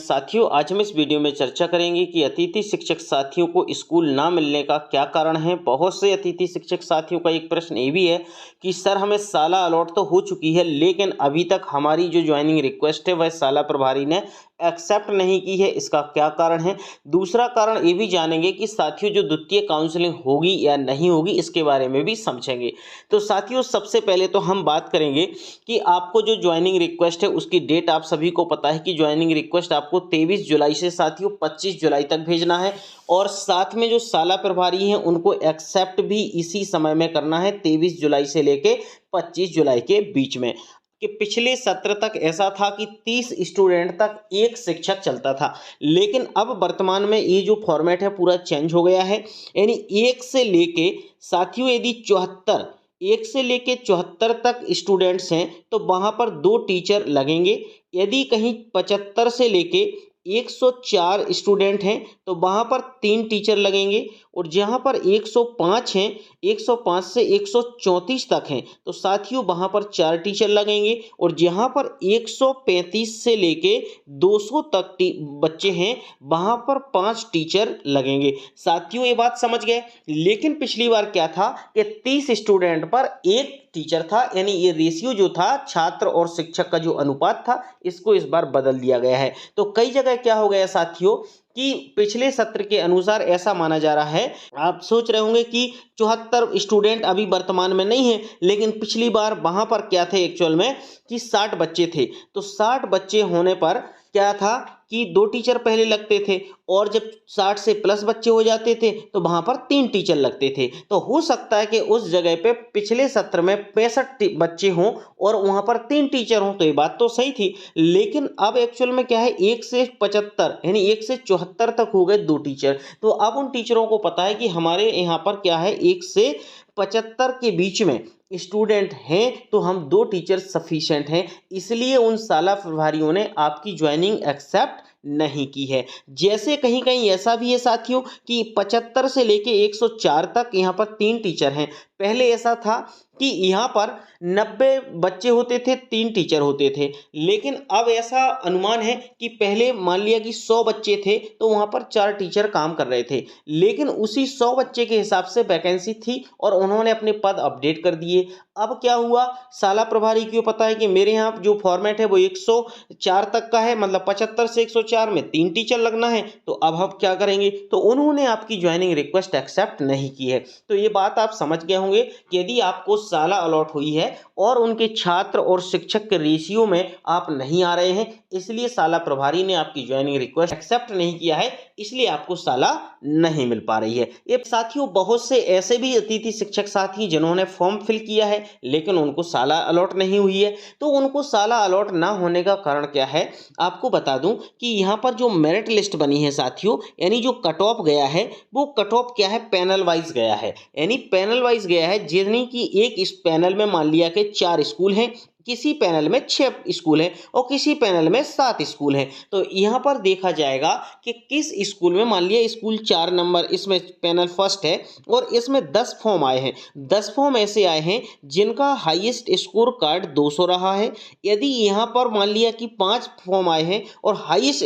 साथियों, आज हम इस वीडियो में चर्चा करेंगे कि अतिथि शिक्षक साथियों को स्कूल ना मिलने का क्या कारण है। बहुत से अतिथि शिक्षक साथियों का एक प्रश्न ये भी है कि सर हमें साला अलॉट तो हो चुकी है, लेकिन अभी तक हमारी जो ज्वाइनिंग रिक्वेस्ट है वह साला प्रभारी ने एक्सेप्ट नहीं की है। इसका क्या कारण है। दूसरा कारण ये भी जानेंगे कि साथियों जो द्वितीय काउंसलिंग होगी या नहीं होगी, इसके बारे में भी समझेंगे। तो साथियों, सबसे पहले तो हम बात करेंगे कि आपको जो ज्वाइनिंग रिक्वेस्ट है उसकी डेट आप सभी को पता है कि ज्वाइनिंग रिक्वेस्ट आपको 23 जुलाई से साथियों 25 जुलाई तक भेजना है, और साथ में जो साला प्रभारी हैं उनको एक्सेप्ट भी इसी समय में करना है, 23 जुलाई से लेके 25 जुलाई के बीच में। कि पिछले सत्र तक ऐसा था कि 30 स्टूडेंट तक एक शिक्षक चलता था, लेकिन अब वर्तमान में ये जो फॉर्मेट है पूरा चेंज हो गया है। यानी एक से लेके साथियों यदि 74 तक स्टूडेंट्स हैं तो वहाँ पर 2 टीचर लगेंगे। यदि कहीं 75 से लेके 104 स्टूडेंट हैं तो वहाँ पर 3 टीचर लगेंगे, और जहाँ पर 105 हैं, 105 से 134 तक हैं तो साथियों वहाँ पर 4 टीचर लगेंगे, और जहाँ पर 135 से लेके 200 तक बच्चे हैं वहाँ पर 5 टीचर लगेंगे। साथियों ये बात समझ गए। लेकिन पिछली बार क्या था कि 30 स्टूडेंट पर एक टीचर था, यानी ये रेशियो जो था छात्र और शिक्षक का जो अनुपात था इसको इस बार बदल दिया गया है। तो कई जगह क्या हो गया साथियों कि पिछले सत्र के अनुसार ऐसा माना जा रहा है, आप सोच रहे होंगे कि 74 स्टूडेंट अभी वर्तमान में नहीं है, लेकिन पिछली बार वहां पर क्या थे एक्चुअल में कि 60 बच्चे थे। तो 60 बच्चे होने पर क्या था कि 2 टीचर पहले लगते थे, और जब 60 से प्लस बच्चे हो जाते थे तो वहां पर 3 टीचर लगते थे। तो हो सकता है कि उस जगह पे पिछले सत्र में 65 बच्चे हों और वहां पर 3 टीचर हों, तो ये बात तो सही थी। लेकिन अब एक्चुअल में क्या है, 1 से 75 यानी 1 से 74 तक हो गए 2 टीचर। तो अब उन टीचरों को पता है कि हमारे यहाँ पर क्या है 1 से 75 के बीच में स्टूडेंट हैं तो हम 2 टीचर सफिशिएंट हैं, इसलिए उन साला प्रभारियों ने आपकी ज्वाइनिंग एक्सेप्ट नहीं की है। जैसे कहीं कहीं ऐसा भी है साथियों कि 75 से लेके 104 तक यहाँ पर 3 टीचर हैं। पहले ऐसा था कि यहाँ पर 90 बच्चे होते थे, 3 टीचर होते थे, लेकिन अब ऐसा अनुमान है कि पहले मान लिया कि 100 बच्चे थे तो वहाँ पर 4 टीचर काम कर रहे थे, लेकिन उसी 100 बच्चे के हिसाब से वैकेंसी थी और उन्होंने अपने पद अपडेट कर दिए। अब क्या हुआ, साला प्रभारी क्यों पता है कि मेरे यहाँ जो फॉर्मेट है वो 104 तक का है, मतलब 75 से 104 में 3 टीचर लगना है, तो अब हम क्या करेंगे, तो उन्होंने आपकी ज्वाइनिंग रिक्वेस्ट एक्सेप्ट नहीं की है। तो ये बात आप समझ गए होंगे कि यदि आपको साला अलॉट हुई है और उनके छात्र और शिक्षक के रेशियो में आप नहीं आ रहे हैं, इसलिए साला प्रभारी ने आपकी ज्वाइनिंग रिक्वेस्ट एक्सेप्ट नहीं किया है, इसलिए आपको साला नहीं मिल पा रही है। ये साथियों बहुत से ऐसे भी अतिथि शिक्षक साथी जिन्होंने फॉर्म फिल किया है लेकिन उनको साला अलॉट नहीं हुई है। तो उनको साला अलॉट ना होने का कारण क्या है, आपको बता दूं कि यहाँ पर जो मेरिट लिस्ट बनी है साथियों, यानी जो कट ऑफ गया है वो कट ऑफ क्या है, पैनल वाइज गया है। यानी पैनल वाइज गया है, यानी कि एक इस पैनल में मान लिया कि 4 स्कूल हैं, किसी पैनल में 6 स्कूल हैं और किसी पैनल में 7 स्कूल हैं। तो यहाँ पर देखा जाएगा कि किस स्कूल में, मान लिया स्कूल 4 नंबर इसमें पैनल फर्स्ट है और इसमें 10 फॉर्म आए हैं। 10 फॉर्म ऐसे आए हैं जिनका हाईएस्ट स्कोर कार्ड 200 रहा है। यदि यहाँ पर मान लिया कि 5 फॉर्म आए हैं और हाईएस्ट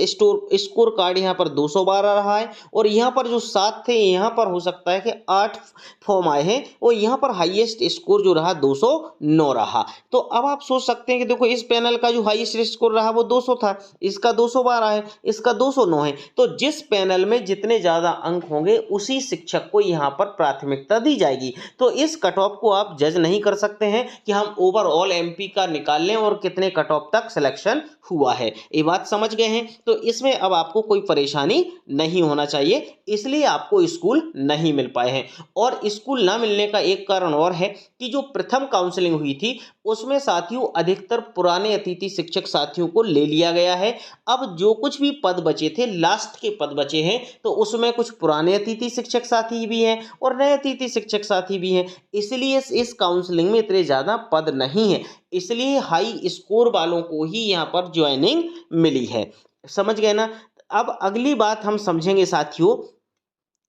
स्कोर कार्ड यहाँ पर 212 रहा है, और यहाँ पर जो 7 थे यहाँ पर हो सकता है कि 8 फॉर्म आए हैं और यहाँ पर हाईएस्ट स्कोर जो रहा 209 रहा। तो अब आप सोच सकते हैं कि देखो इस पैनल का जो हाईएस्ट स्कोर रहा वो 200 था, इसका 212 है, इसका 209 है। तो जिस पैनल में जितने ज्यादा अंक होंगे उसी शिक्षक को यहाँ पर प्राथमिकता दी जाएगी। तो इस कट ऑफ को आप जज नहीं कर सकते हैं कि हम ओवरऑल एमपी का निकाल लें और कितने कट ऑफ तक सिलेक्शन हुआ है। ये बात समझ गए हैं। तो इसमें अब आपको कोई परेशानी नहीं होना चाहिए, इसलिए आपको स्कूल नहीं मिल पाए हैं। और स्कूल ना मिलने का एक कारण और है कि जो प्रथम काउंसलिंग हुई थी उसमें साथियों अधिकतर पुराने अतिथि शिक्षक साथियों को ले लिया गया है। अब जो कुछ भी पद बचे थे, लास्ट के पद बचे हैं, तो उसमें कुछ पुराने अतिथि शिक्षक साथी भी हैं और नए अतिथि शिक्षक साथी भी हैं, इसलिए इस काउंसलिंग में इतने ज़्यादा पद नहीं है, इसलिए हाई स्कोर वालों को ही यहाँ पर ज्वाइनिंग मिली है। समझ गए ना। अब अगली बात हम समझेंगे साथियों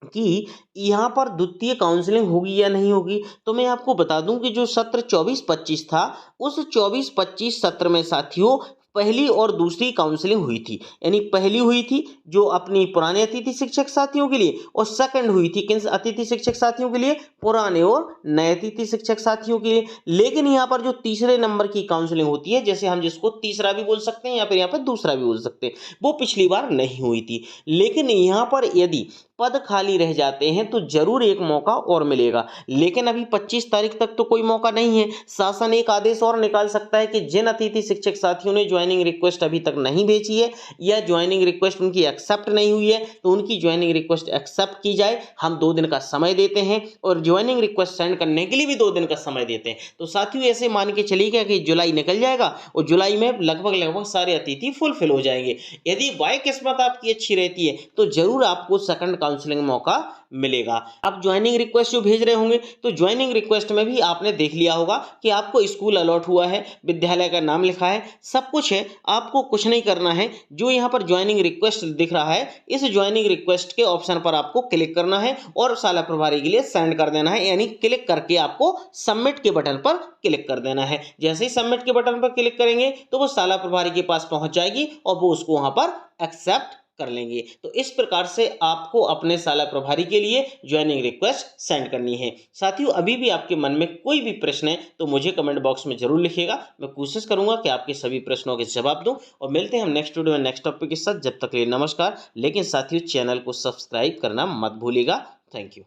कि यहाँ पर द्वितीय काउंसलिंग होगी या नहीं होगी। तो मैं आपको बता दूं कि जो सत्र 24-25 था, उस 24-25 सत्र में साथियों पहली और दूसरी काउंसलिंग हुई थी। यानी पहली हुई थी जो अपनी पुराने अतिथि शिक्षक साथियों के लिए, और सेकंड हुई थी किन अतिथि शिक्षक साथियों के लिए, पुराने और नए अतिथि शिक्षक साथियों के लिए। लेकिन यहाँ पर जो तीसरे नंबर की काउंसलिंग होती है, जैसे हम जिसको तीसरा भी बोल सकते हैं या फिर यहाँ पर दूसरा भी बोल सकते हैं, वो पिछली बार नहीं हुई थी। लेकिन यहाँ पर यदि पद खाली रह जाते हैं तो जरूर एक मौका और मिलेगा। लेकिन अभी 25 तारीख तक तो कोई मौका नहीं है। शासन एक आदेश और निकाल सकता है कि जिन अतिथि शिक्षक साथियों ने ज्वाइनिंग रिक्वेस्ट अभी तक नहीं भेजी है या ज्वाइनिंग रिक्वेस्ट उनकी एक्सेप्ट नहीं हुई है, तो उनकी ज्वाइनिंग रिक्वेस्ट एक्सेप्ट की जाए। हम 2 दिन का समय देते हैं और ज्वाइनिंग रिक्वेस्ट सेंड करने के लिए भी 2 दिन का समय देते हैं। तो साथियों ऐसे मान के चलिएगा कि जुलाई निकल जाएगा और जुलाई में लगभग सारे अतिथि फुलफिल हो जाएंगे। यदि बाय किस्मत आपकी अच्छी रहती है तो जरूर आपको सेकंड काउंसलिंग मौका मिलेगा। अब ज्वाइनिंग रिक्वेस्ट जो भेज रहे होंगे तो ज्वाइनिंग रिक्वेस्ट में भी आपने देख लिया होगा कि आपको स्कूल अलॉट हुआ है, विद्यालय का नाम लिखा है, सब कुछ है। आपको कुछ नहीं करना है। जो यहाँ पर ज्वाइनिंग रिक्वेस्ट दिख रहा है, इस ज्वाइनिंग रिक्वेस्ट के ऑप्शन पर आपको क्लिक करना है और शाला प्रभारी के लिए सेंड कर देना है। यानी क्लिक करके आपको सबमिट के बटन पर क्लिक कर देना है। जैसे ही सबमिट के बटन पर क्लिक करेंगे तो वो शाला प्रभारी के पास पहुंच जाएगी और वो उसको वहां पर एक्सेप्ट कर लेंगे। तो इस प्रकार से आपको अपने शाला प्रभारी के लिए ज्वाइनिंग रिक्वेस्ट सेंड करनी है। साथियों अभी भी आपके मन में कोई भी प्रश्न है तो मुझे कमेंट बॉक्स में जरूर लिखिएगा। मैं कोशिश करूंगा कि आपके सभी प्रश्नों के जवाब दूं। और मिलते हैं हम नेक्स्ट वीडियो में नेक्स्ट टॉपिक के साथ। जब तक के लिए नमस्कार। लेकिन साथियों चैनल को सब्सक्राइब करना मत भूलिएगा। Thank you.